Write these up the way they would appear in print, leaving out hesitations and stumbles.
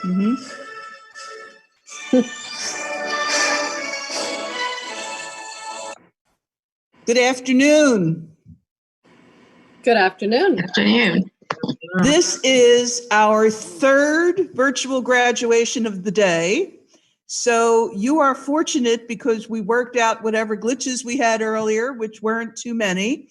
Good afternoon. Good afternoon. This is our third virtual graduation of the day. So you are fortunate because we worked out whatever glitches we had earlier, which weren't too many.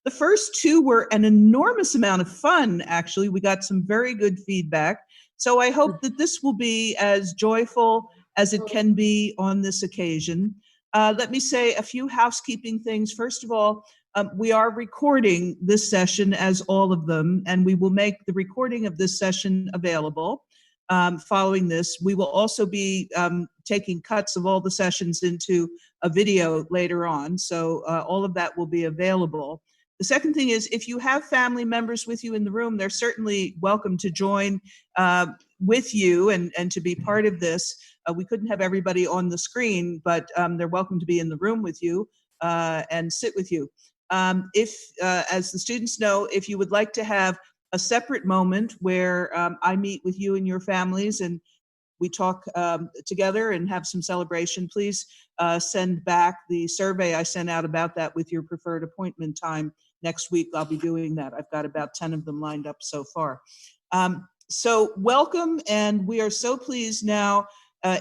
The first two were an enormous amount of fun, actually. We got some very good feedback. So I hope that this will be as joyful as it can be on this occasion. Let me say a few housekeeping things. First of all, we are recording this session as all of them, and we will make the recording of this session available. Following this, we will also be taking cuts of all the sessions into a video later on, so all of that will be available. The second thing is, if you have family members with you in the room, they're certainly welcome to join with you and to be part of this. We couldn't have everybody on the screen, but they're welcome to be in the room with you and sit with you. If, as the students know, if you would like to have a separate moment where I meet with you and your families and we talk together and have some celebration, please send back the survey I sent out about that with your preferred appointment time. Next week, I'll be doing that. I've got about 10 of them lined up so far. So welcome, and we are so pleased now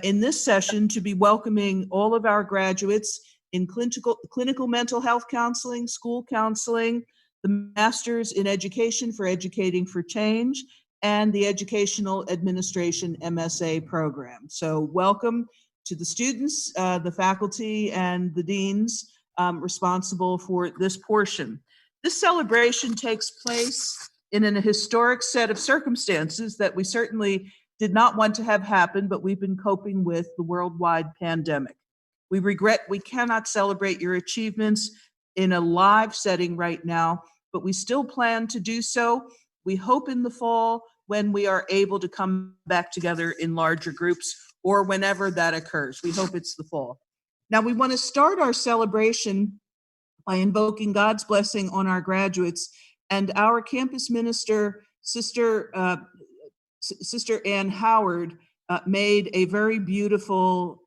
in this session to be welcoming all of our graduates in clinical mental health counseling, school counseling, the Masters in Education for Educating for Change, and the Educational Administration MSA program. So welcome to the students, the faculty, and the deans responsible for this portion. This celebration takes place in a historic set of circumstances that we certainly did not want to have happen, but we've been coping with the worldwide pandemic. We regret we cannot celebrate your achievements in a live setting right now, but we still plan to do so. We hope in the fall when we are able to come back together in larger groups or whenever that occurs. We hope it's the fall. Now we want to start our celebration by invoking God's blessing on our graduates, and our campus minister, Sister Ann Howard, made a very beautiful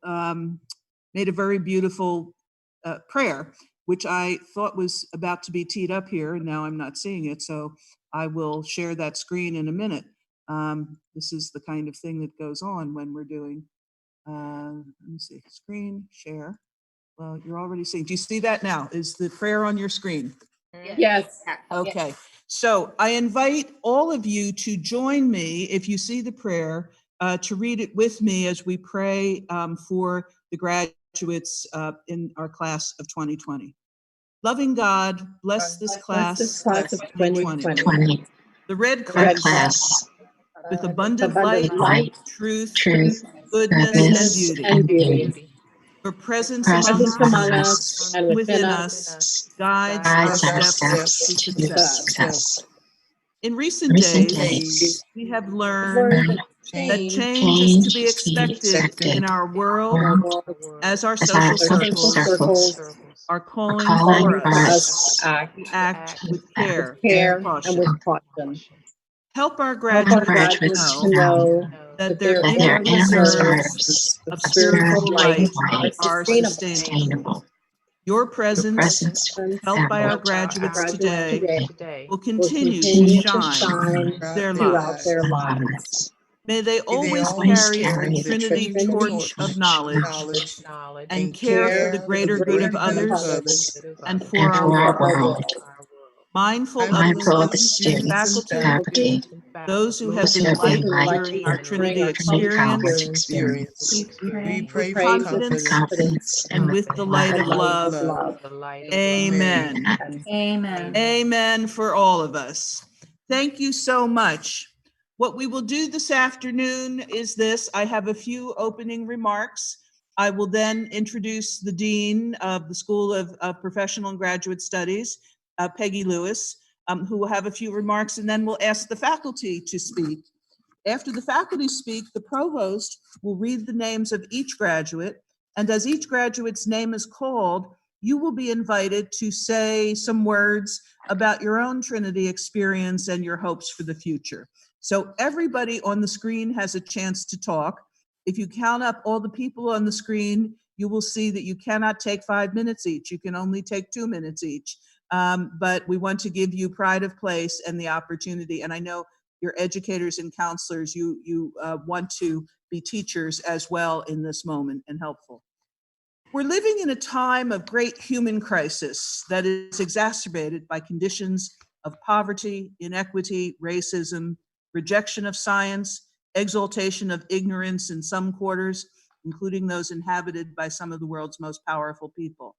prayer, which I thought was about to be teed up here, and now I'm not seeing it, so I will share that screen in a minute. This is the kind of thing that goes on when we're doing, let me see, screen share. Well, you're already seeing. Do you see that now? Is the prayer on your screen? Yes. Okay. So I invite all of you to join me, if you see the prayer, to read it with me as we pray for the graduates in our class of 2020. Loving God, bless this class of 2020. The red class with abundant light, truth, goodness, and beauty. Your presence among us and within us guides our steps to success. In recent days, we have learned that change is to be expected in our world as our social circles are calling for us to act with care and caution. Help our graduates to know that their inner reserves of spiritual light are sustainable. Your presence, helped by our graduates today, will continue to shine their lives. May they always carry the Trinity torch of knowledge and care for the greater good of others and for our world. Mindful of the students and faculty, those who have been light during our Trinity experience, we pray with confidence and with the light of love. Amen. Amen. Amen for all of us. Thank you so much. What we will do this afternoon is this. I have a few opening remarks. I will then introduce the Dean of the School of Professional and Graduate Studies, Peggy Lewis, who will have a few remarks, and then we'll ask the faculty to speak. After the faculty speak, the provost will read the names of each graduate, and as each graduate's name is called, you will be invited to say some words about your own Trinity experience and your hopes for the future. So everybody on the screen has a chance to talk. If you count up all the people on the screen, you will see that you cannot take 5 minutes each. You can only take 2 minutes each. But we want to give you pride of place and the opportunity. And I know you're educators and counselors. You want to be teachers as well in this moment and helpful. We're living in a time of great human crisis that is exacerbated by conditions of poverty, inequity, racism, rejection of science, exaltation of ignorance in some quarters, including those inhabited by some of the world's most powerful people.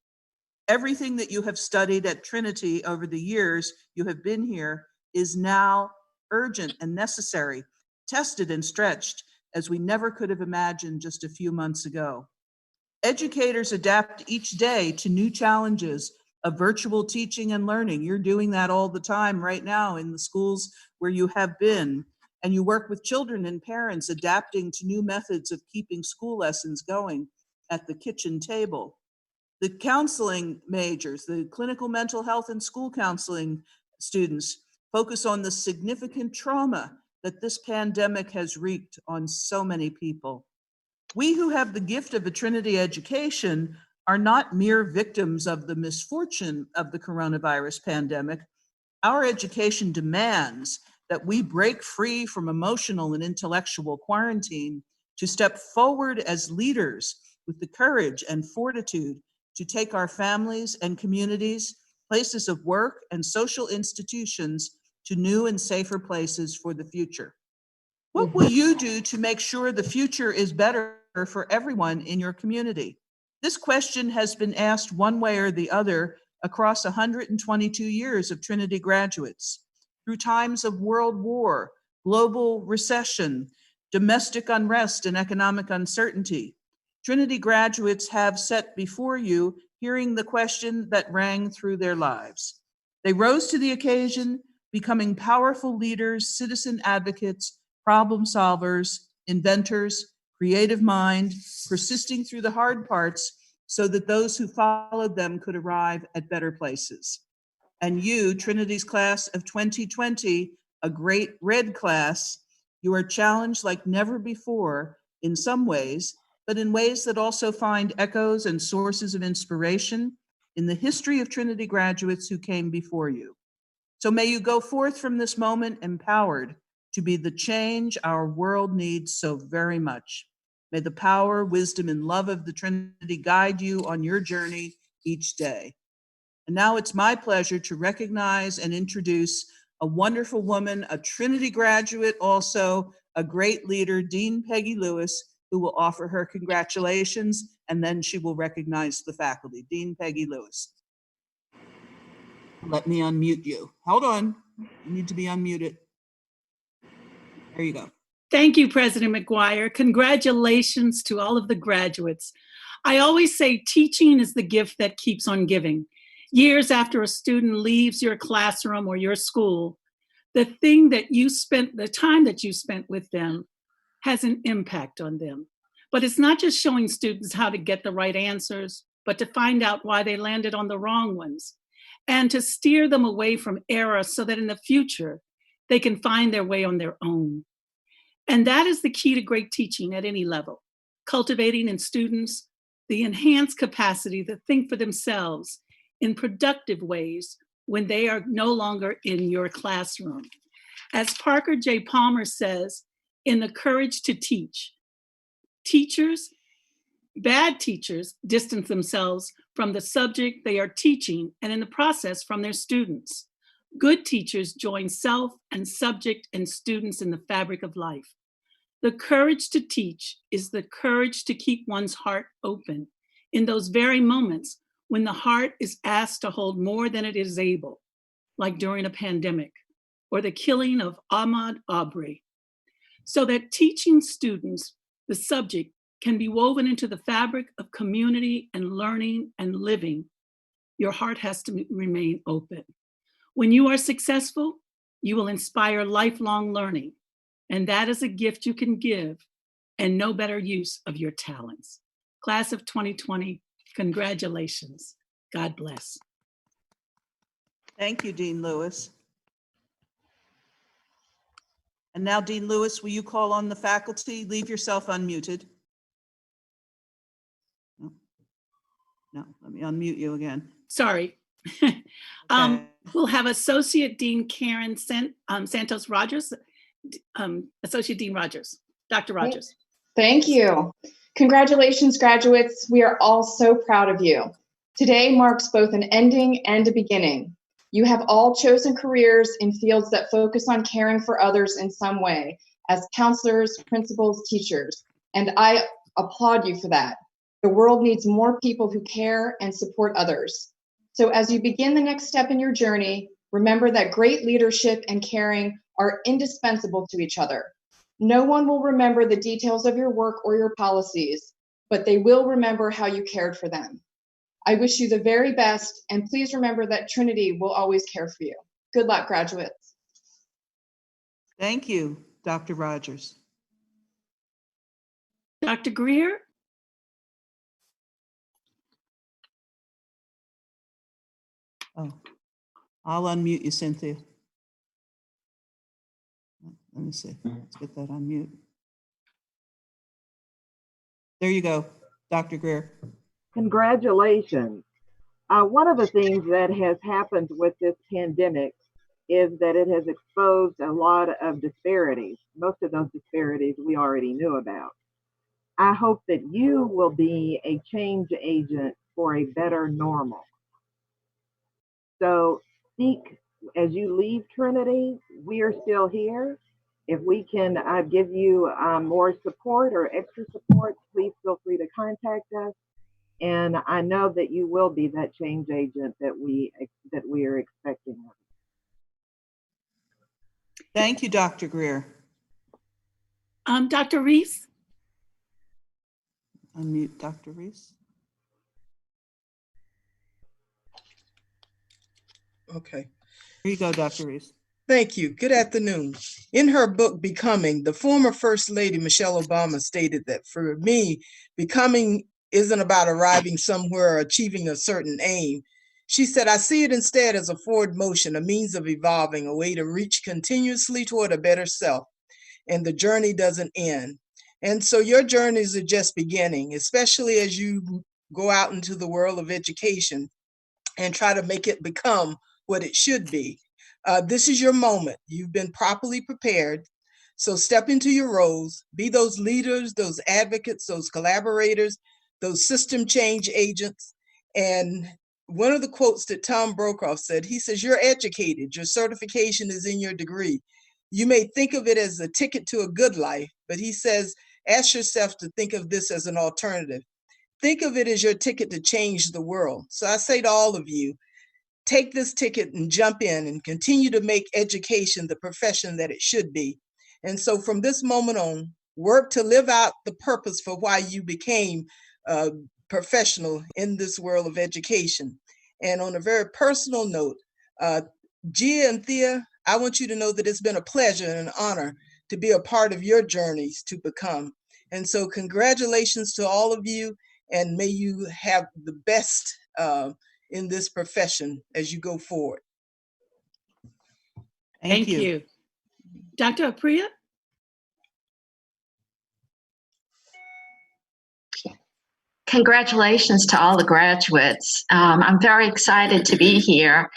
Everything that you have studied at Trinity over the years you have been here is now urgent and necessary, tested and stretched as we never could have imagined just a few months ago. Educators adapt each day to new challenges of virtual teaching and learning. You're doing that all the time right now in the schools where you have been. And you work with children and parents adapting to new methods of keeping school lessons going at the kitchen table. The counseling majors, the clinical mental health and school counseling students focus on the significant trauma that this pandemic has wreaked on so many people. We who have the gift of a Trinity education are not mere victims of the misfortune of the coronavirus pandemic. Our education demands that we break free from emotional and intellectual quarantine to step forward as leaders with the courage and fortitude to take our families and communities, places of work, and social institutions to new and safer places for the future. What will you do to make sure the future is better for everyone in your community? This question has been asked one way or the other across 122 years of Trinity graduates. Through times of world war, global recession, domestic unrest, and economic uncertainty, Trinity graduates have set before you hearing the question that rang through their lives. They rose to the occasion, becoming powerful leaders, citizen advocates, problem solvers, inventors, creative mind, persisting through the hard parts so that those who followed them could arrive at better places. And you, Trinity's class of 2020, a great red class, you are challenged like never before in some ways, but in ways that also find echoes and sources of inspiration in the history of Trinity graduates who came before you. So may you go forth from this moment empowered to be the change our world needs so very much. May the power, wisdom, and love of the Trinity guide you on your journey each day. And now it's my pleasure to recognize and introduce a wonderful woman, a Trinity graduate, also a great leader, Dean Peggy Lewis, who will offer her congratulations, and then she will recognize the faculty. Dean Peggy Lewis. Let me unmute you. Hold on. You need to be unmuted. There you go. Thank you, President McGuire. Congratulations to all of the graduates. I always say teaching is the gift that keeps on giving. Years after a student leaves your classroom or your school, the time that you spent with them has an impact on them. But it's not just showing students how to get the right answers, but to find out why they landed on the wrong ones and to steer them away from error so that in the future, they can find their way on their own. And that is the key to great teaching at any level, cultivating in students the enhanced capacity to think for themselves in productive ways when they are no longer in your classroom. As Parker J. Palmer says, in The Courage to Teach, bad teachers distance themselves from the subject they are teaching and in the process from their students. Good teachers join self and subject and students in the fabric of life. The courage to teach is the courage to keep one's heart open in those very moments when the heart is asked to hold more than it is able, like during a pandemic or the killing of Ahmaud Arbery, so that teaching students the subject can be woven into the fabric of community and learning and living. Your heart has to remain open. When you are successful, you will inspire lifelong learning, and that is a gift you can give and no better use of your talents. Class of 2020, congratulations. God bless. Thank you, Dean Lewis. And now, Dean Lewis, will you call on the faculty? Leave yourself unmuted. No, no, let me unmute you again. Sorry. Okay. We'll have Associate Dean Karen Santos Rogers, Associate Dean Rogers, Dr. Rogers. Thank you. Congratulations, graduates. We are all so proud of you. Today marks both an ending and a beginning. You have all chosen careers in fields that focus on caring for others in some way, as counselors, principals, teachers, and I applaud you for that. The world needs more people who care and support others. So as you begin the next step in your journey, remember that great leadership and caring are indispensable to each other. No one will remember the details of your work or your policies, but they will remember how you cared for them. I wish you the very best, and please remember that Trinity will always care for you. Good luck, graduates. Thank you, Dr. Rogers. Dr. Greer? Oh, I'll unmute you, Cynthia. Let me see. Let's get that on mute. There you go, Dr. Greer. Congratulations. One of the things that has happened with this pandemic is that it has exposed a lot of disparities. Most of those disparities we already knew about. I hope that you will be a change agent for a better normal. So seek, as you leave Trinity, we are still here. If we can give you more support or extra support, please feel free to contact us. And I know that you will be that change agent that we are expecting. Thank you, Dr. Greer. Dr. Reese? Unmute Dr. Reese. Okay. Here you go, Dr. Reese. Thank you. Good afternoon. In her book, Becoming, the former First Lady, Michelle Obama, stated that for me, becoming isn't about arriving somewhere or achieving a certain aim. She said, I see it instead as a forward motion, a means of evolving, a way to reach continuously toward a better self. And the journey doesn't end. And so your journeys are just beginning, especially as you go out into the world of education and try to make it become what it should be. This is your moment. You've been properly prepared. So step into your roles, be those leaders, those advocates, those collaborators, those system change agents. And one of the quotes that Tom Brokaw said, he says, you're educated, your certification is in your degree. You may think of it as a ticket to a good life, but he says, ask yourself to think of this as an alternative. Think of it as your ticket to change the world. So I say to all of you, take this ticket and jump in and continue to make education the profession that it should be. And so from this moment on, work to live out the purpose for why you became a professional in this world of education. And on a very personal note, Gia and Thea, I want you to know that it's been a pleasure and an honor to be a part of your journeys to become. And so congratulations to all of you, and may you have the best in this profession as you go forward. Thank you. Dr. Apriya? Congratulations to all the graduates. I'm very excited to be here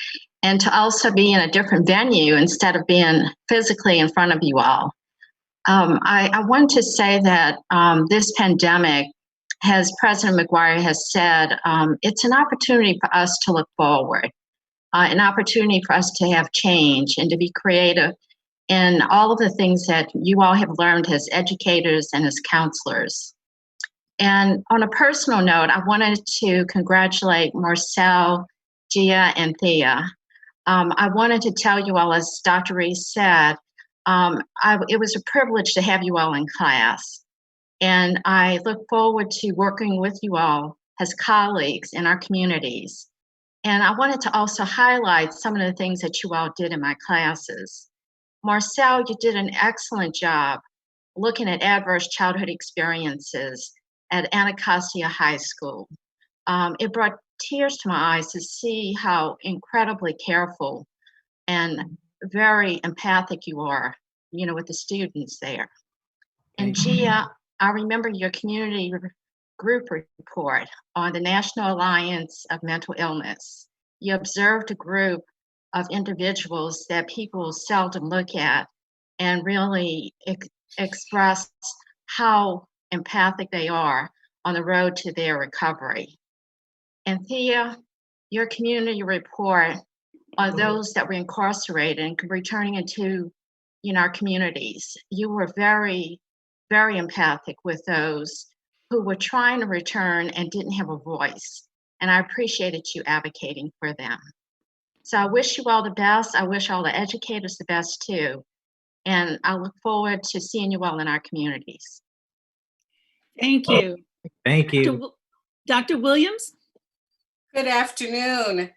and to also be in a different venue instead of being physically in front of you all. I want to say that this pandemic, as President McGuire has said, it's an opportunity for us to look forward, an opportunity for us to have change and to be creative in all of the things that you all have learned as educators and as counselors. And on a personal note, I wanted to congratulate Marcel, Gia, and Thea. I wanted to tell you all, as Dr. Reese said, it was a privilege to have you all in class. And I look forward to working with you all as colleagues in our communities. And I wanted to also highlight some of the things that you all did in my classes. Marcel, you did an excellent job looking at adverse childhood experiences at Anacostia High School. It brought tears to my eyes to see how incredibly careful and very empathic you are with the students there. And Gia, I remember your community group report on the National Alliance of Mental Illness. You observed a group of individuals that people seldom look at and really express how empathic they are on the road to their recovery. And Thea, your community report on those that were incarcerated and returning into our communities. You were very, very empathic with those who were trying to return and didn't have a voice. And I appreciated you advocating for them. So I wish you all the best. I wish all the educators the best too. And I look forward to seeing you all in our communities. Thank you. Thank you. Dr. Williams? Good afternoon.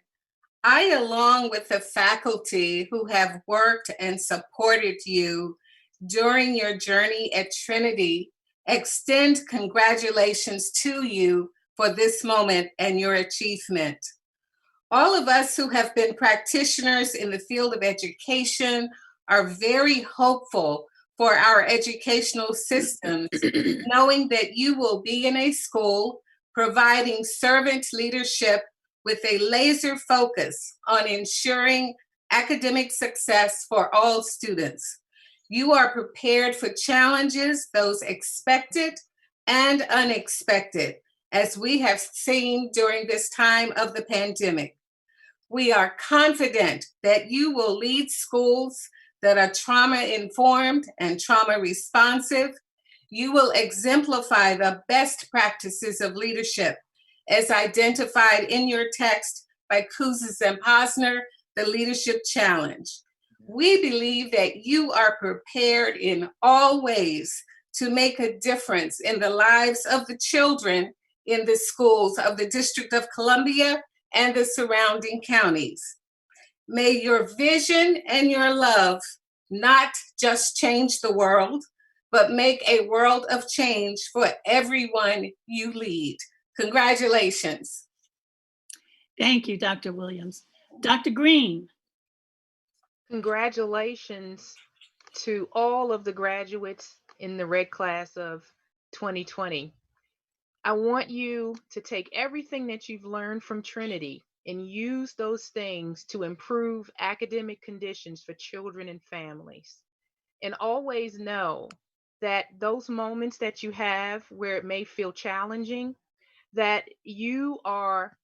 I, along with the faculty who have worked and supported you during your journey at Trinity, extend congratulations to you for this moment and your achievement. All of us who have been practitioners in the field of education are very hopeful for our educational systems, knowing that you will be in a school providing servant leadership with a laser focus on ensuring academic success for all students. You are prepared for challenges, those expected and unexpected, as we have seen during this time of the pandemic. We are confident that you will lead schools that are trauma-informed and trauma-responsive. You will exemplify the best practices of leadership as identified in your text by Kouzes and Posner, the Leadership Challenge. We believe that you are prepared in all ways to make a difference in the lives of the children in the schools of the District of Columbia and the surrounding counties. May your vision and your love not just change the world, but make a world of change for everyone you lead. Congratulations. Thank you, Dr. Williams. Dr. Green. Congratulations to all of the graduates in the red class of 2020. I want you to take everything that you've learned from Trinity and use those things to improve academic conditions for children and families. And always know that those moments that you have where it may feel challenging, that you are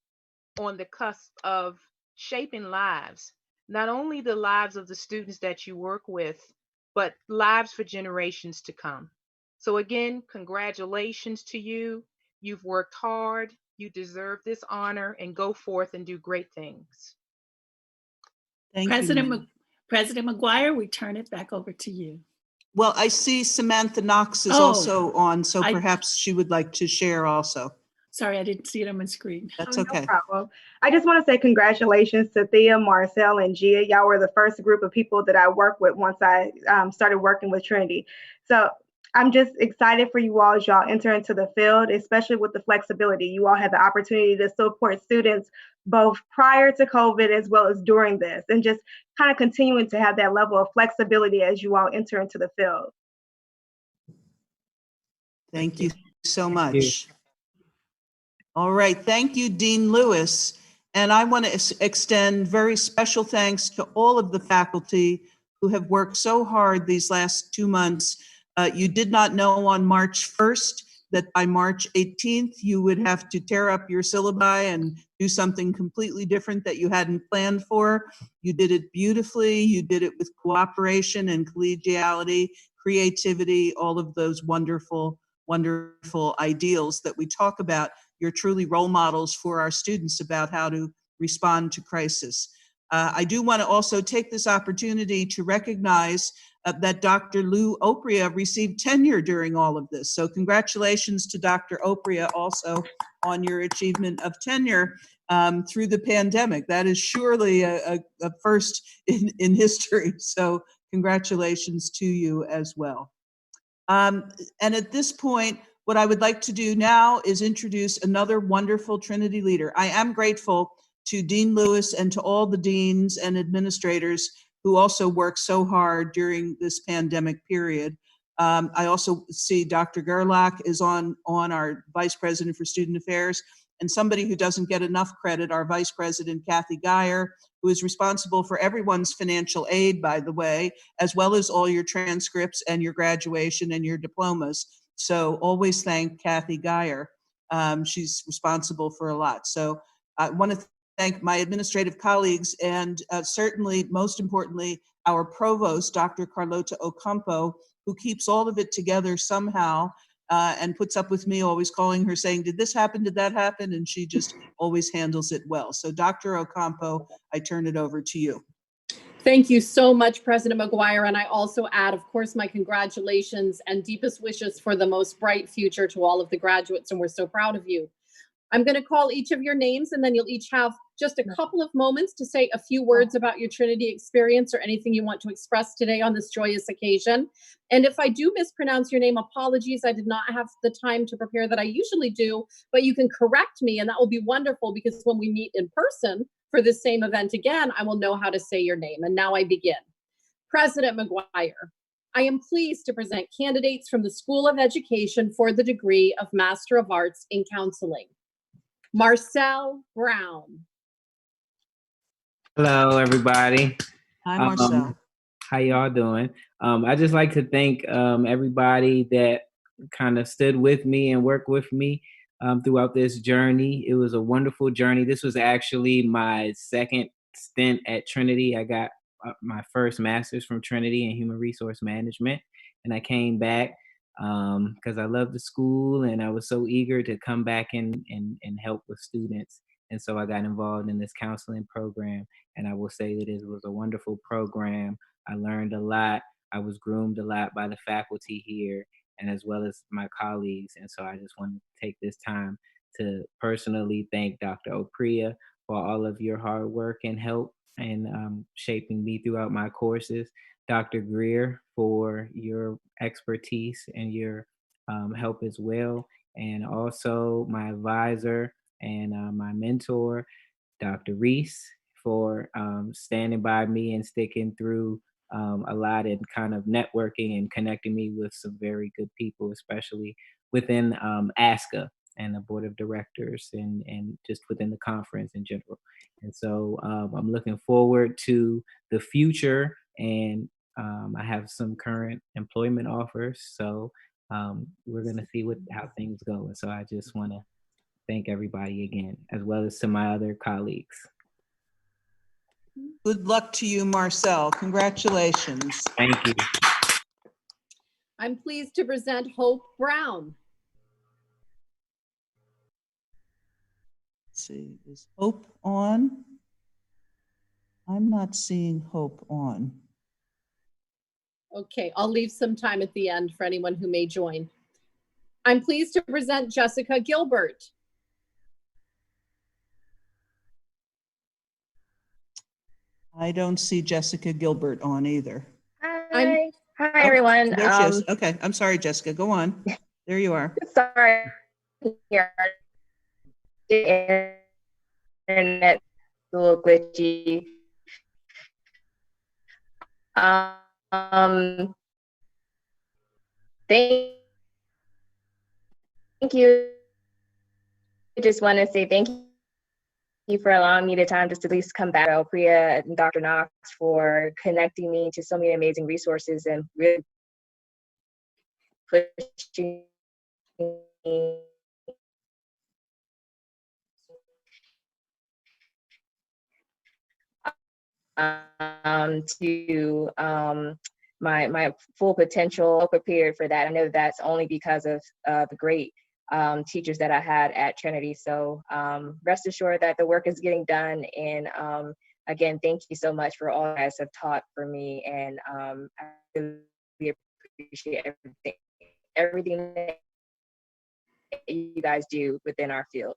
on the cusp of shaping lives, not only the lives of the students that you work with, but lives for generations to come. So again, congratulations to you. You've worked hard. You deserve this honor, and go forth and do great things. Thank President you. President McGuire, we turn it back over to you. Well, I see Samantha Knox is Oh, also on, so I- perhaps she would like to share also. Sorry, I didn't see it on my screen. That's Oh, okay. No problem. I just want to say congratulations to Thea, Marcel, and Gia. Y'all were the first group of people that I worked with once I started working with Trinity. So I'm just excited for you all as y'all enter into the field, especially with the flexibility. You all have the opportunity to support students both prior to COVID as well as during this, and just kind of continuing to have that level of flexibility as you all enter into the field. Thank you so much. All right, thank you, Dean Lewis. And I want to extend very special thanks to all of the faculty who have worked so hard these last 2 months. You did not know on March 1st that by March 18th, you would have to tear up your syllabi and do something completely different that you hadn't planned for. You did it beautifully. You did it with cooperation and collegiality, creativity, all of those wonderful, wonderful ideals that we talk about. You're truly role models for our students about how to respond to crisis. I do want to also take this opportunity to recognize that Dr. Lou Opria received tenure during all of this. So congratulations to Dr. Opria also on your achievement of tenure through the pandemic. That is surely a first in history. So congratulations to you as well. And at this point, what I would like to do now is introduce another wonderful Trinity leader. I am grateful to Dean Lewis and to all the deans and administrators who who also worked so hard during this pandemic period. I also see Dr. Gerlach is on our Vice President for Student Affairs, and somebody who doesn't get enough credit, our Vice President, Kathy Geyer, who is responsible for everyone's financial aid, by the way, as well as all your transcripts and your graduation and your diplomas. So always thank Kathy Geyer. She's responsible for a lot. So I want to thank my administrative colleagues and certainly, most importantly, our provost, Dr. Carlota Ocampo, who keeps all of it together somehow and puts up with me always calling her saying, did this happen, did that happen? And she just always handles it well. So Dr. Ocampo, I turn it over to you. Thank you so much, President McGuire. And I also add, of course, my congratulations and deepest wishes for the most bright future to all of the graduates. And we're so proud of you. I'm going to call each of your names, and then you'll each have just a couple of moments to say a few words about your Trinity experience or anything you want to express today on this joyous occasion. And if I do mispronounce your name, apologies. I did not have the time to prepare that I usually do, but you can correct me, and that will be wonderful because when we meet in person for this same event again, I will know how to say your name. And now I begin. President McGuire, I am pleased to present candidates from the School of Education for the degree of Master of Arts in Counseling. Marcel Brown. Hello, everybody. Hi, Marcel. How y'all doing? I just like to thank everybody that kind of stood with me and worked with me throughout this journey. It was a wonderful journey. This was actually my second stint at Trinity. I got my first master's from Trinity in human resource management, and I came back because I loved the school and I was so eager to come back and help with students. And so I got involved in this counseling program, and I will say that it was a wonderful program. I learned a lot. I was groomed a lot by the faculty here and as well as my colleagues. And so I just want to take this time to personally thank Dr. Opria for all of your hard work and help and shaping me throughout my courses. Dr. Greer for your expertise and your help as well. And also my advisor and my mentor, Dr. Reese, for standing by me and sticking through a lot and kind of networking and connecting me with some very good people, especially within ASCA and the board of directors and just within the conference in general. And so I'm looking forward to the future, and I have some current employment offers. So we're going to see how things go. And so I just want to thank everybody again, as well as to my other colleagues. Good luck to you, Marcel. Congratulations. Thank you. I'm pleased to present Hope Brown. Let's see, is Hope on? I'm not seeing Hope on. Okay, I'll leave some time at the end for anyone who may join. I'm pleased to present Jessica Gilbert. I don't see Jessica Gilbert on either. Hi, everyone. There she is. Okay, I'm sorry, Jessica. Go on. There you are. Sorry, here. The internet's a little glitchy. Thank you. I just want to say thank you for allowing me the time just to at least come back. Priya and Dr. Knox for connecting me to so many amazing resources and really pushing me to my full potential. Prepared for that. I know that's only because of the great teachers that I had at Trinity. So rest assured that the work is getting done. And again, thank you so much for all you guys have taught for me. And I really appreciate everything that you guys do within our field.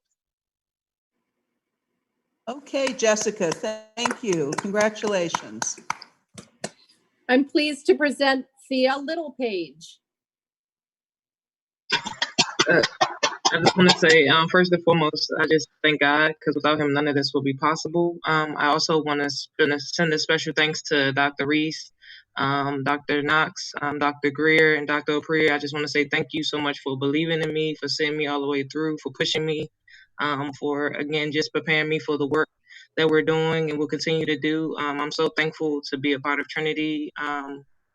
Okay, Jessica, thank you. Congratulations. I'm pleased to present Thea Littlepage. I just want to say, first and foremost, I just thank God because without Him, none of this would be possible. I also want to send a special thanks to Dr. Reese, Dr. Knox, Dr. Greer, and Dr. O'Prier. I just want to say thank you so much for believing in me, for seeing me all the way through, for pushing me, for, again, just preparing me for the work that we're doing and will continue to do. I'm so thankful to be a part of Trinity.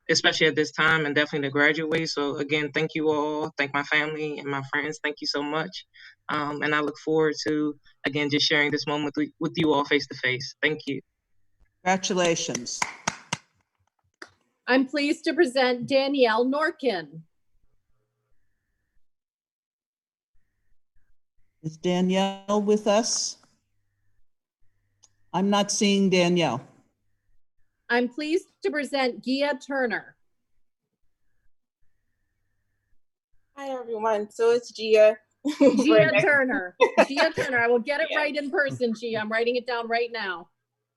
Especially at this time and definitely to graduate. So again, thank you all. Thank my family and my friends. Thank you so much. And I look forward to, again, just sharing this moment with you all face to face. Thank you. Congratulations. I'm pleased to present Danielle Norkin. Is Danielle with us? I'm not seeing Danielle. I'm pleased to present Gia Turner. Hi, everyone. So it's Gia. Gia Turner. Gia Turner. I will get it right in person, Gia. I'm writing it down right now.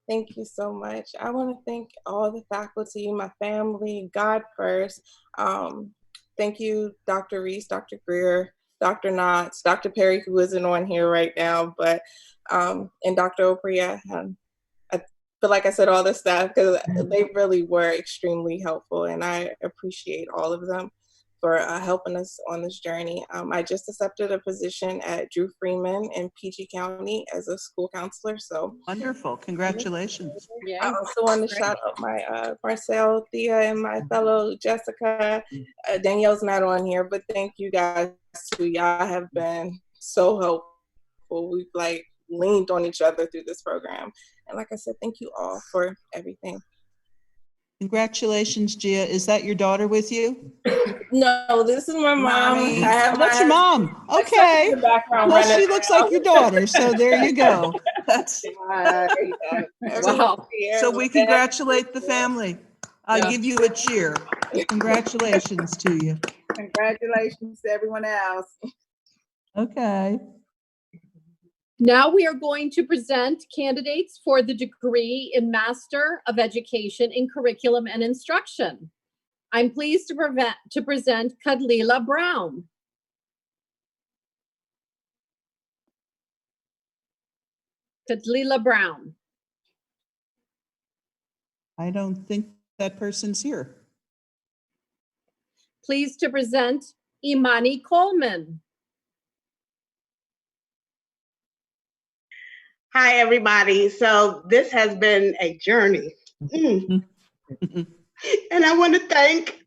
Thank you so much. I want to thank all the faculty, my family, God first. Thank you, Dr. Reese, Dr. Greer, Dr. Knotts, Dr. Perry, who isn't on here right now, but and Dr. O'Prier. I feel like I said all this stuff because they really were extremely helpful, and I appreciate all of them for helping us on this journey. I just accepted a position at Drew Freeman in PG County as a school counselor. So wonderful, congratulations. Yeah. I also want to shout out my Marcel, Thea, and my fellow Jessica. Danielle's not on here, but thank you guys too. Y'all have been so helpful. We've like leaned on each other through this program. And like I said, thank you all for everything. Congratulations, Gia. Is that your daughter with you? No, this is my mom. Mommy. I have That's your mom. Okay. Well, she looks like your daughter, so there you go. That's wow. So we congratulate the family. I give you a cheer. Congratulations to you. Congratulations to everyone else. Okay. Now we are going to present candidates for the degree in Master of Education in Curriculum and Instruction. I'm pleased to present Kadlila Brown. Kadlila Brown. I don't think that person's here. Pleased to present Imani Coleman. Hi, everybody. So this has been a journey. And I want to thank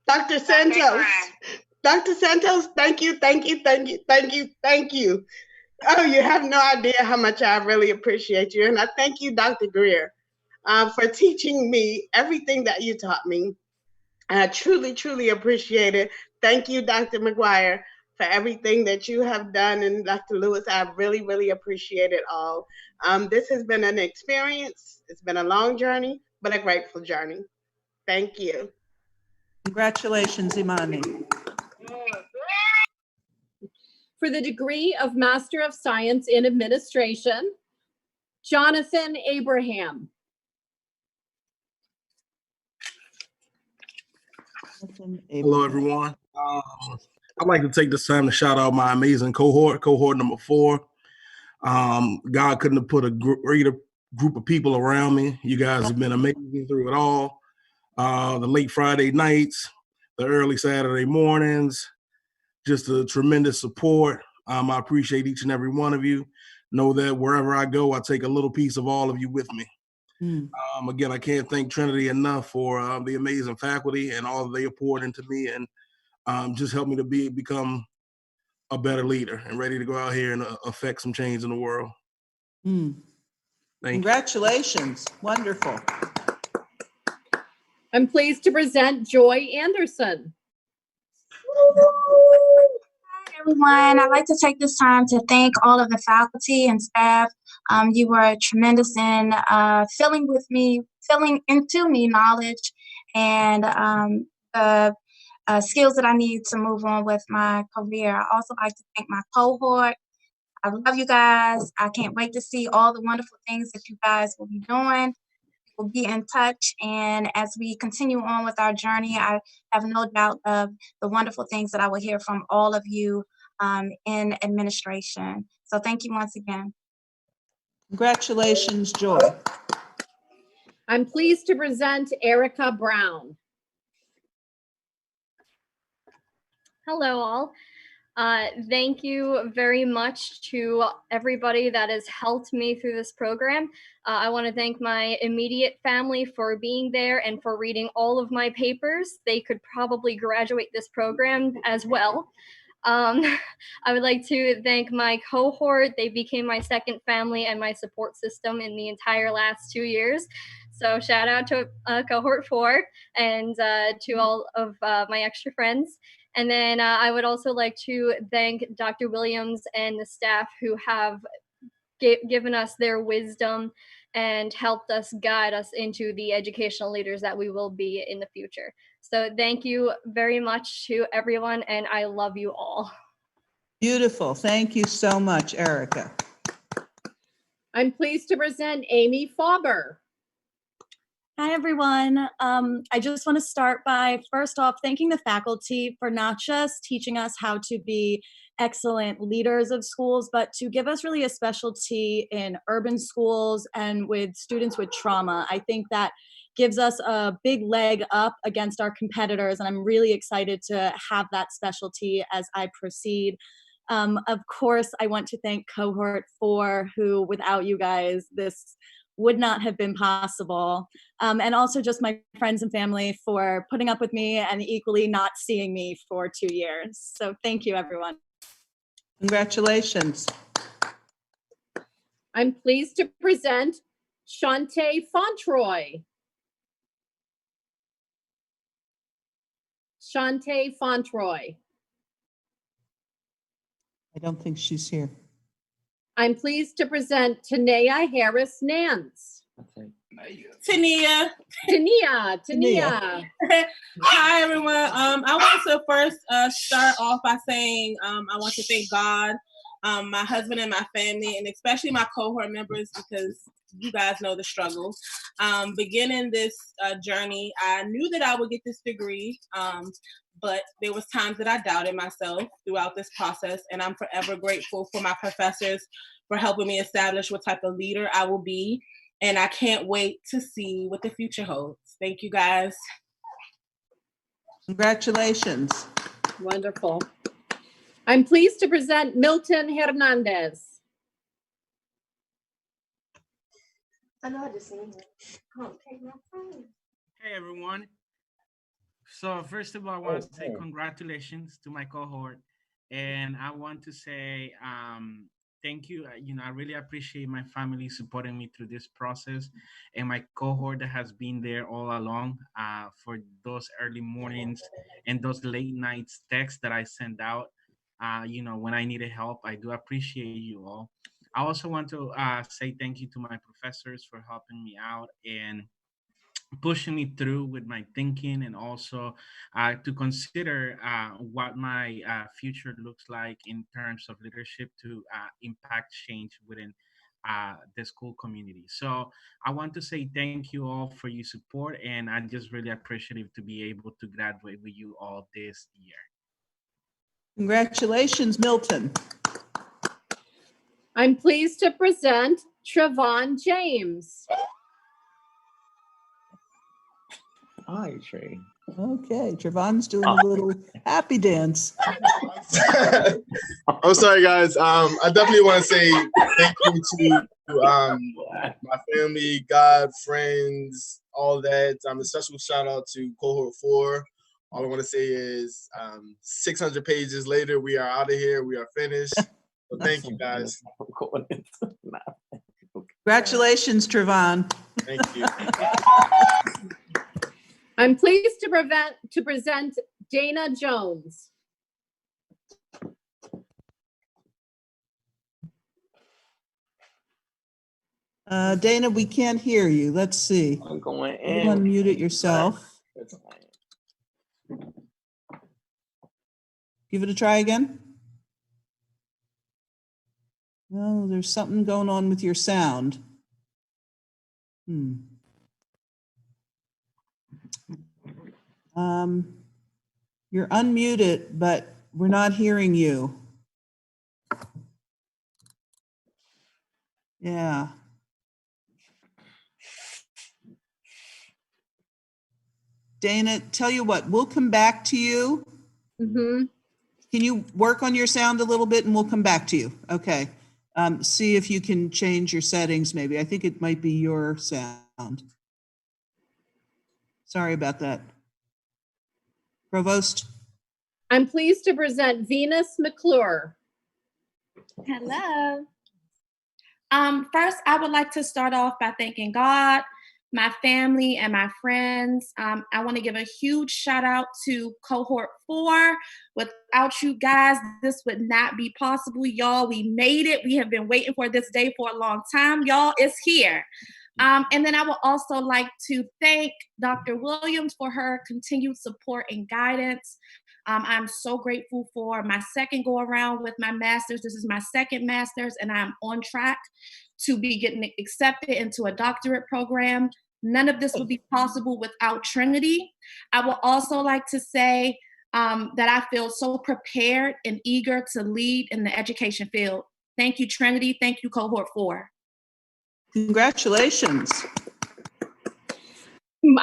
Dr. Santos. Dr. Santos, thank you, thank you, thank you, thank you, thank you. Oh, you have no idea how much I really appreciate you. And I thank you, Dr. Greer, for teaching me everything that you taught me. I truly, truly appreciate it. Thank you, Dr. McGuire, for everything that you have done. And Dr. Lewis, I really, really appreciate it all. This has been an experience. It's been a long journey, but a grateful journey. Thank you. Congratulations, Imani. For the degree of Master of Science in Administration, Jonathan Abraham. Hello, everyone. I'd like to take this time to shout out my amazing cohort number 4. God couldn't have put a greater group of people around me. You guys have been amazing through it all. The late Friday nights, the early Saturday mornings, just a tremendous support. I appreciate each and every one of you. Know that wherever I go, I take a little piece of all of you with me. Again, I can't thank Trinity enough for the amazing faculty and all that they poured into me, and just helped me to become a better leader and ready to go out here and affect some change in the world. Congratulations. Wonderful. I'm pleased to present Joy Anderson. Hi, everyone. I'd like to take this time to thank all of the faculty and staff. You were tremendous in filling into me knowledge and the skills that I need to move on with my career. I also like to thank my cohort. I love you guys. I can't wait to see all the wonderful things that you guys will be doing. We'll be in touch, and as we continue on with our journey, I have no doubt of the wonderful things that I will hear from all of you in administration. So thank you once again. Congratulations, Joy. I'm pleased to present Erica Brown. Hello, all. Thank you very much to everybody that has helped me through this program. I want to thank my immediate family for being there and for reading all of my papers. They could probably graduate this program as well. I would like to thank my cohort. They became my second family and my support system in the entire last 2 years. So shout out to cohort 4 and to all of my extra friends. And then I would also like to thank Dr. Williams and the staff who have given us their wisdom and helped us guide us into the educational leaders that we will be in the future. So thank you very much to everyone, and I love you all. Beautiful. Thank you so much, Erica. I'm pleased to present Amy Farber. Hi, everyone. I just want to start by, first off, thanking the faculty for not just teaching us how to be excellent leaders of schools, but to give us really a specialty in urban schools and with students with trauma. I think that gives us a big leg up against our competitors, and I'm really excited to have that specialty as I proceed. Of course, I want to thank Cohort 4, who, without you guys, this would not have been possible. And also just my friends and family for putting up with me and equally not seeing me for 2 years. So thank you, everyone. Congratulations. I'm pleased to present Shantae Fontroy. Shantae Fontroy. I don't think she's here. I'm pleased to present Tanea Harris Nance. Tania. Hi, everyone. I want to first start off by saying I want to thank God, my husband and my family, and especially my cohort members, because you guys know the struggle. Beginning this journey, I knew that I would get this degree, but there was times that I doubted myself throughout this process, and I'm forever grateful for my professors for helping me establish what type of leader I will be. And I can't wait to see what the future holds. Thank you, guys. Congratulations. Wonderful. I'm pleased to present Milton Hernandez. Hey, everyone. So first of all, I want to say congratulations to my cohort. And I want to say thank you. I really appreciate my family supporting me through this process and my cohort that has been there all along for those early mornings and those late nights texts that I send out, when I needed help. I do appreciate you all. I also want to say thank you to my professors for helping me out and pushing me through with my thinking, and also to consider what my future looks like in terms of leadership to impact change within the school community. So I want to say thank you all for your support, and I'm just really appreciative to be able to graduate with you all this year. Congratulations, Milton. I'm pleased to present Trevon James. Hi, Trey. Okay, Trevon's doing a little happy dance. I'm sorry, guys. I definitely want to say thank you to my family, God, friends, all that. A special shout out to Cohort 4. All I want to say is 600 pages later, we are out of here. We are finished. So thank you, guys. Congratulations, Trevon. Thank you. I'm pleased to present Dana Jones. Dana, we can't hear you. Let's see. I'm going You in. unmute it yourself. Give it a try again. No, there's something going on with your sound. You're unmuted, but we're not hearing you. Yeah. Dana, tell you what, we'll come back to you. Mm-hmm. Can you work on your sound a little bit and we'll come back to you? Okay. See if you can change your settings maybe. I think it might be your sound. Sorry about that. Provost? I'm pleased to present Venus McClure. Hello. First, I would like to start off by thanking God, my family, and my friends. I want to give a huge shout out to Cohort 4. Without you guys, this would not be possible, y'all. We made it. We have been waiting for this day for a long time, y'all. It's here. And then I would also like to thank Dr. Williams for her continued support and guidance. I'm so grateful for my second go around with my master's. This is my second master's, and I'm on track to be getting accepted into a doctorate program. None of this would be possible without Trinity. I would also like to say that I feel so prepared and eager to lead in the education field. Thank you, Trinity. Thank you, Cohort 4. Congratulations.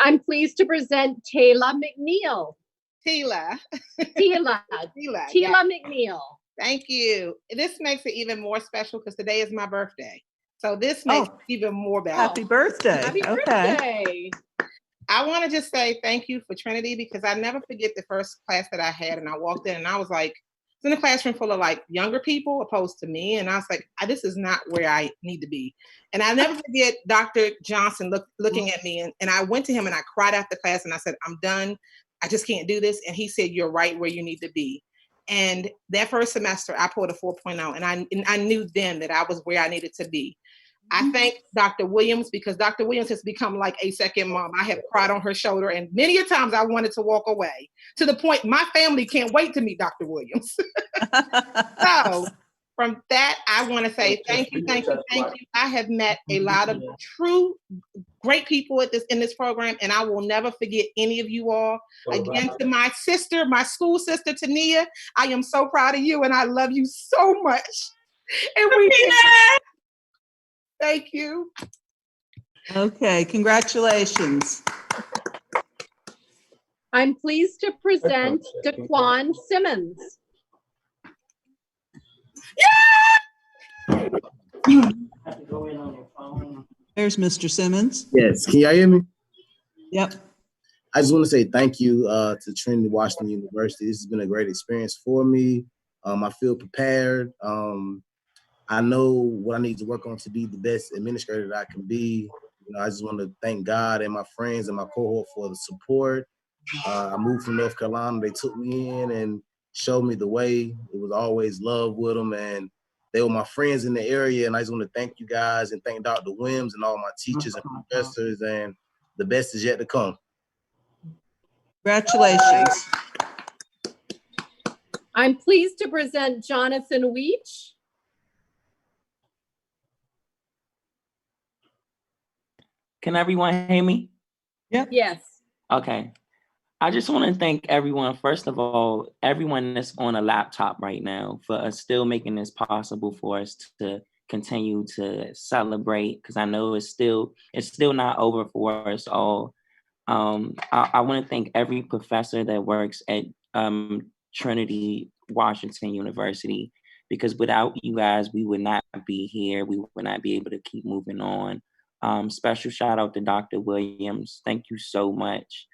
I'm pleased to present Taylor McNeil. Tila. Tila Yeah. McNeil. Thank you. This makes it even more special because today is my birthday. So this makes it even more better. Happy birthday. Happy Okay. birthday. I want to just say thank you for Trinity because I never forget the first class that I had, and I walked in and I was like, it's in a classroom full of like younger people opposed to me. And I was like, this is not where I need to be. And I never forget Dr. Johnson looking at me, and I went to him and I cried after class and I said, I'm done. I just can't do this. And he said, you're right where you need to be. And that first semester I pulled a 4.0 and I knew then that I was where I needed to be. I thank Dr. Williams because Dr. Williams has become like a second mom. I have cried on her shoulder and many a times I wanted to walk away to the point my family can't wait to meet Dr. Williams. So from that, I want to say thank you. I have met a lot of true great people in this program, and I will never forget any of you all. Again, to my sister, my school sister, Tania, I am so proud of you and I love you so much. And thank you. Okay, congratulations. I'm pleased to present Daquan Simmons. There's Mr. Simmons. Yes, can y'all hear me? Yep. I just want to say thank you to Trinity Washington University. This has been a great experience for me. I feel prepared. I know what I need to work on to be the best administrator that I can be. I just want to thank God and my friends and my cohort for the support. I moved from North Carolina. They took me in and showed me the way. It was always love with them, and they were my friends in the area. And I just want to thank you guys and thank Dr. Wims and all my teachers and professors, and the best is yet to come. Congratulations. I'm pleased to present Jonathan Weech. Can everyone hear me? Yeah. Yes. Okay. I just want to thank everyone, first of all, everyone that's on a laptop right now for us still making this possible for us to continue to celebrate, because I know it's still not over for us all. I want to thank every professor that works at Trinity Washington University, because without you guys, we would not be here. We would not be able to keep moving on. Special shout out to Dr. Williams. Thank you so much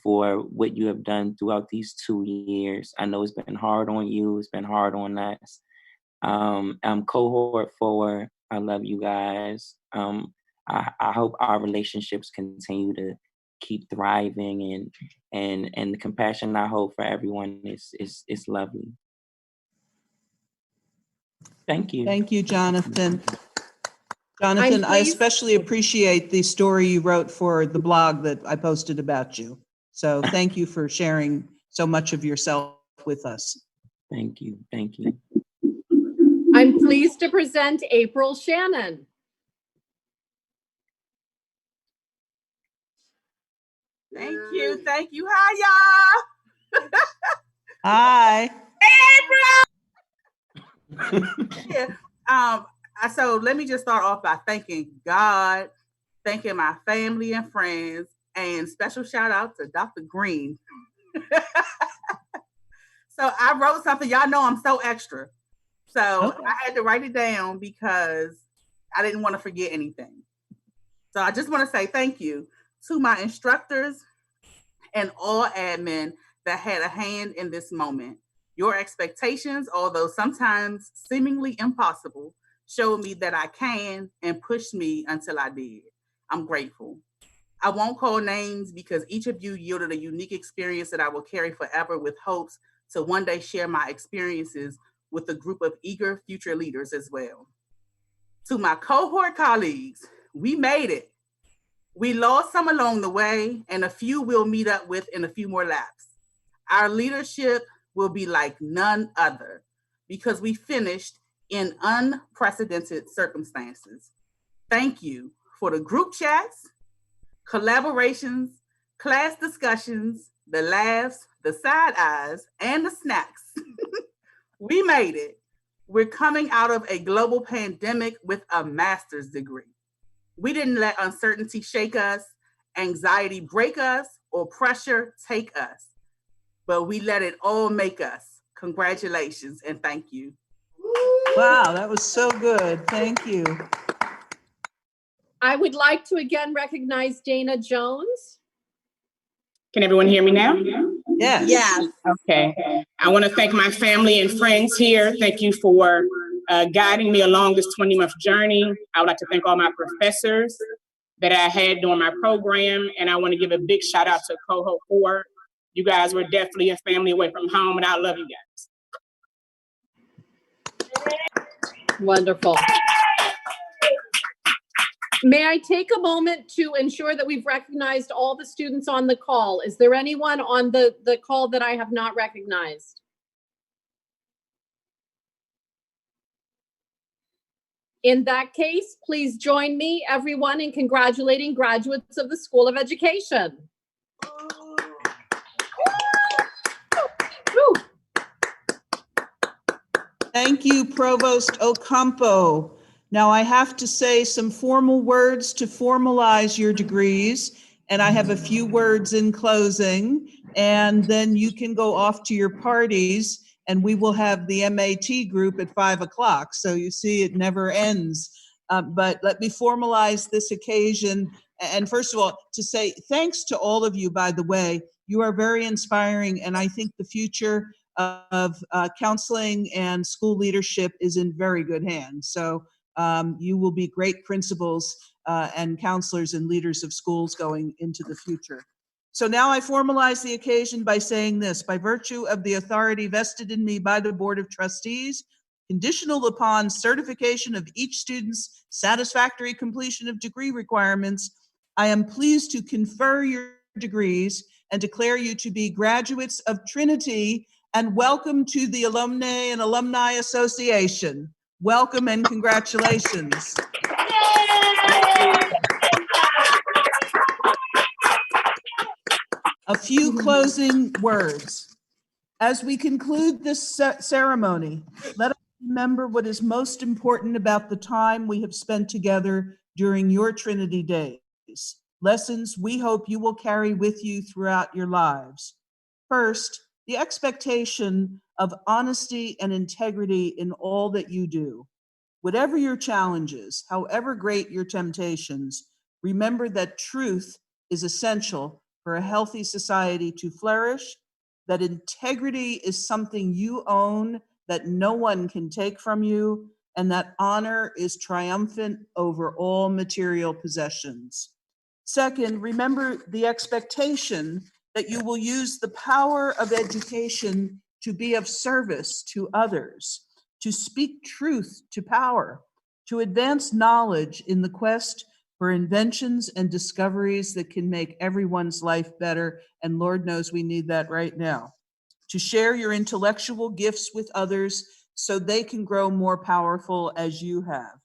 for what you have done throughout these 2 years. I know it's been hard on you. It's been hard on us. Cohort 4, I love you guys. I hope our relationships continue to keep thriving, and the compassion I hold for everyone is lovely. Thank you. Thank you, Jonathan. Jonathan, I especially appreciate the story you wrote for the blog that I posted about you. So thank you for sharing so much of yourself with us. Thank you. Thank you. I'm pleased to present April Shannon. Thank you. Thank you. Hi, y'all. Hi. Hey, April. Yeah. So let me just start off by thanking God, thanking my family and friends, and special shout out to Dr. Green. So I wrote something. Y'all know I'm so extra. So I had to write it down because I didn't want to forget anything. So I just want to say thank you to my instructors and all admin that had a hand in this moment. Your expectations, although sometimes seemingly impossible, showed me that I can and pushed me until I did. I'm grateful. I won't call names because each of you yielded a unique experience that I will carry forever with hopes to one day share my experiences with a group of eager future leaders as well. To my cohort colleagues, we made it. We lost some along the way, and a few we'll meet up with in a few more laps. Our leadership will be like none other because we finished in unprecedented circumstances. Thank you for the group chats, collaborations, class discussions, the laughs, the side eyes, and the snacks. We made it. We're coming out of a global pandemic with a master's degree. We didn't let uncertainty shake us, anxiety break us, or pressure take us, but we let it all make us. Congratulations and thank you. Wow, that was so good. Thank you. I would like to again recognize Dana Jones. Can everyone hear me now? Yes. Yes. Okay. I want to thank my family and friends here. Thank you for guiding me along this 20-month journey. I would like to thank all my professors that I had during my program. And I want to give a big shout out to Cohort 4. You guys were definitely a family away from home, and I love you guys. Wonderful. May I take a moment to ensure that we've recognized all the students on the call? Is there anyone on the call that I have not recognized? In that case, please join me, everyone, in congratulating graduates of the School of Education. Thank you, Provost Ocampo. Now I have to say some formal words to formalize your degrees, and I have a few words in closing, and then you can go off to your parties, and we will have the MAT group at 5 o'clock. So you see, it never ends. But let me formalize this occasion. And first of all, to say thanks to all of you, by the way. You are very inspiring, and I think the future of counseling and school leadership is in very good hands. So you will be great principals and counselors and leaders of schools going into the future. So now I formalize the occasion by saying this: by virtue of the authority vested in me by the Board of Trustees, conditional upon certification of each student's satisfactory completion of degree requirements, I am pleased to confer your degrees and declare you to be graduates of Trinity, and welcome to the Alumni and Alumni Association. Welcome and congratulations. A few closing words. As we conclude this ceremony, let us remember what is most important about the time we have spent together during your Trinity days. Lessons we hope you will carry with you throughout your lives. First, the expectation of honesty and integrity in all that you do. Whatever your challenges, however great your temptations, remember that truth is essential for a healthy society to flourish, that integrity is something you own that no one can take from you, and that honor is triumphant over all material possessions. Second, remember the expectation that you will use the power of education to be of service to others, to speak truth to power, to advance knowledge in the quest for inventions and discoveries that can make everyone's life better, and Lord knows we need that right now. To share your intellectual gifts with others so they can grow more powerful as you have.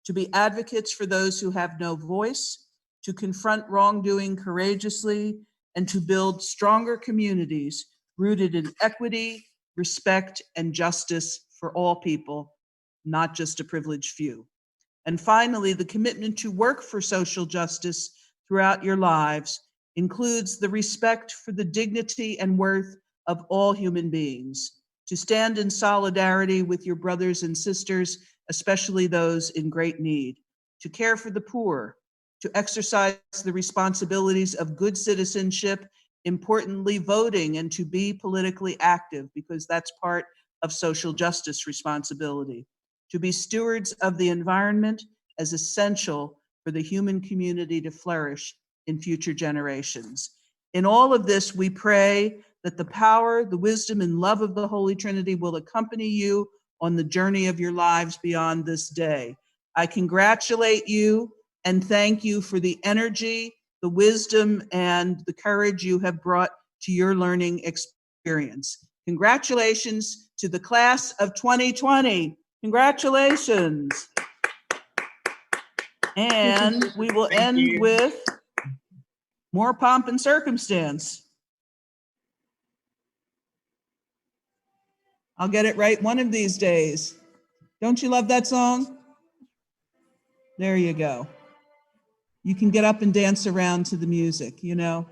To be advocates for those who have no voice, to confront wrongdoing courageously, and to build stronger communities rooted in equity, respect, and justice for all people, not just a privileged few. And finally, the commitment to work for social justice throughout your lives includes the respect for the dignity and worth of all human beings, to stand in solidarity with your brothers and sisters, especially those in great need, to care for the poor, to exercise the responsibilities of good citizenship, importantly voting, and to be politically active, because that's part of social justice responsibility, to be stewards of the environment as essential for the human community to flourish in future generations. In all of this, we pray that the power, the wisdom, and love of the Holy Trinity will accompany you on the journey of your lives beyond this day. I congratulate you and thank you for the energy, the wisdom, and the courage you have brought to your learning experience. Congratulations to the class of 2020. Congratulations. And we will end with more pomp and circumstance. I'll get it right one of these days. Don't you love that song? There you go. You can get up and dance around to the music, you know.